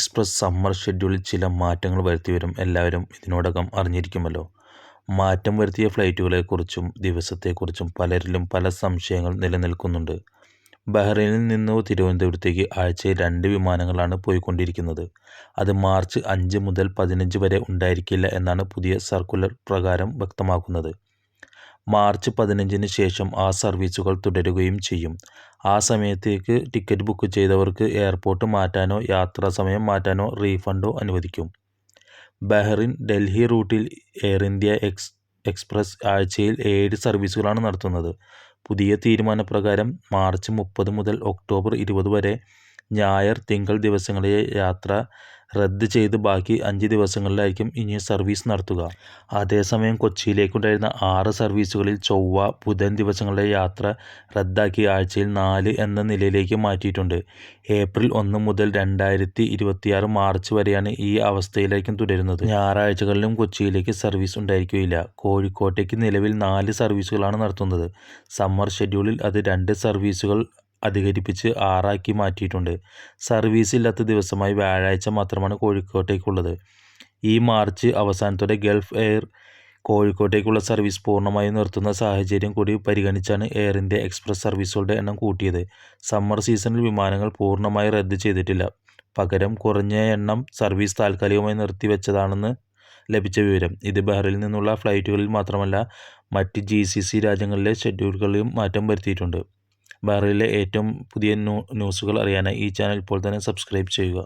Express summer ഷെഡ്യൂളിൽ ചില മാറ്റങ്ങൾ വരുത്തിവരും എല്ലാവരും ഇതിനോടകം അറിഞ്ഞിരിക്കുമല്ലോ. മാറ്റം വരുത്തിയ ഫ്ലൈറ്റുകളെക്കുറിച്ചും ദിവസത്തെക്കുറിച്ചും പലരിലും പല സംശയങ്ങൾ നിലനിൽക്കുന്നുണ്ട്. ബഹ്റൈനിൽ നിന്ന് തിരുവനന്തപുരത്തേക്ക് ആഴ്ചയിൽ 2 വിമാനങ്ങളാണ് പോയിക്കൊണ്ടിരിക്കുന്നത്. അത് മാർച്ച് 5 മുതൽ 15 വരെ ഉണ്ടായിരിക്കില്ല എന്നാണ് പുതിയ സർക്കുലർ പ്രകാരം വ്യക്തമാക്കുന്നത്. മാർച്ച് 15-ന് ശേഷം ആ സർവീസുകൾ തുടരുകയും ചെയ്യും. ആ സമയത്തേക്ക് ടിക്കറ്റ് ബുക്ക് ചെയ്തവർക്ക് എയർപോർട്ട് മാറ്റാനോ യാത്രാസമയം മാറ്റാനോ റീഫണ്ടോ അനുവദിക്കും. ബഹ്റൈൻ ഡൽഹി റൂട്ടിൽ എയർ ഇന്ത്യ എക്സ്പ്രസ് ആഴ്ചയിൽ 7 സർവീസുകളാണ് നടത്തുന്നത്. പുതിയ തീരുമാനപ്രകാരം മാർച്ച് 30 മുതൽ ഒക്ടോബർ 20 വരെ ഞായർ, തിങ്കൾ ദിവസങ്ങളിലെ യാത്ര റദ്ദ് ചെയ്ത് ബാക്കി 5 ദിവസങ്ങളിലായിരിക്കും ഇനി സർവീസ് നടത്തുക. അതേസമയം കൊച്ചിയിലേക്കുണ്ടായിരുന്ന 6 സർവീസുകളിൽ ചൊവ്വ, ബുധൻ ദിവസങ്ങളിലെ യാത്ര റദ്ദാക്കി ആഴ്ചയിൽ 4 എന്ന നിലയിലേക്ക് മാറ്റിയിട്ടുണ്ട്. ഏപ്രിൽ 1 മുതൽ 2026 മാർച്ച് വരെയാണ് ഈ അവസ്ഥയിലായിരിക്കും തുടരുന്നത്. ഞായറാഴ്ചകളിലും കൊച്ചിയിലേക്ക് സർവീസ് ഉണ്ടായിരിക്കുകയില്ല. കോഴിക്കോട്ടേക്ക് നിലവിൽ 4 സർവീസുകളാണ് നടത്തുന്നത്. സമ്മർ ഷെഡ്യൂളിൽ അത് 2 സർവീസുകൾ അധികരിപ്പിച്ച് 6 ആക്കി മാറ്റിയിട്ടുണ്ട്. സർവീസ് ഇല്ലാത്ത ദിവസമായി വ്യാഴാഴ്ച മാത്രമാണ് കോഴിക്കോട്ടേക്കുള്ളത്. ഈ മാർച്ച് അവസാനത്തോടെ ഗൾഫ് എയർ കോഴിക്കോട്ടേക്കുള്ള സർവീസ് പൂർണ്ണമായും നിർത്തുന്ന സാഹചര്യം കൂടി പരിഗണിച്ചാണ് എയർ ഇന്ത്യ എക്സ്പ്രസ് സർവീസുകളുടെ എണ്ണം കൂട്ടിയത്. സമ്മർ സീസണിൽ വിമാനങ്ങൾ പൂർണ്ണമായി റദ്ദ് ചെയ്തിട്ടില്ല. പകരം കുറഞ്ഞ എണ്ണം സർവീസ് താൽക്കാലികമായി നിർത്തിവെച്ചതാണെന്ന് ലഭിച്ച വിവരം. ഇത് ബഹ്റൈനിൽ നിന്നുള്ള ഫ്ലൈറ്റുകളിൽ മാത്രമല്ല മറ്റ് GCC രാജ്യങ്ങളിലെ ഷെഡ്യൂളുകളിലും മാറ്റം വരുത്തിയിട്ടുണ്ട്. ബഹ്റൈനിലെ ഏറ്റവും പുതിയ ന്യൂസുകൾ അറിയാനായി ഈ ചാനൽ ഇപ്പോൾ തന്നെ സബ്സ്ക്രൈബ് ചെയ്യുക.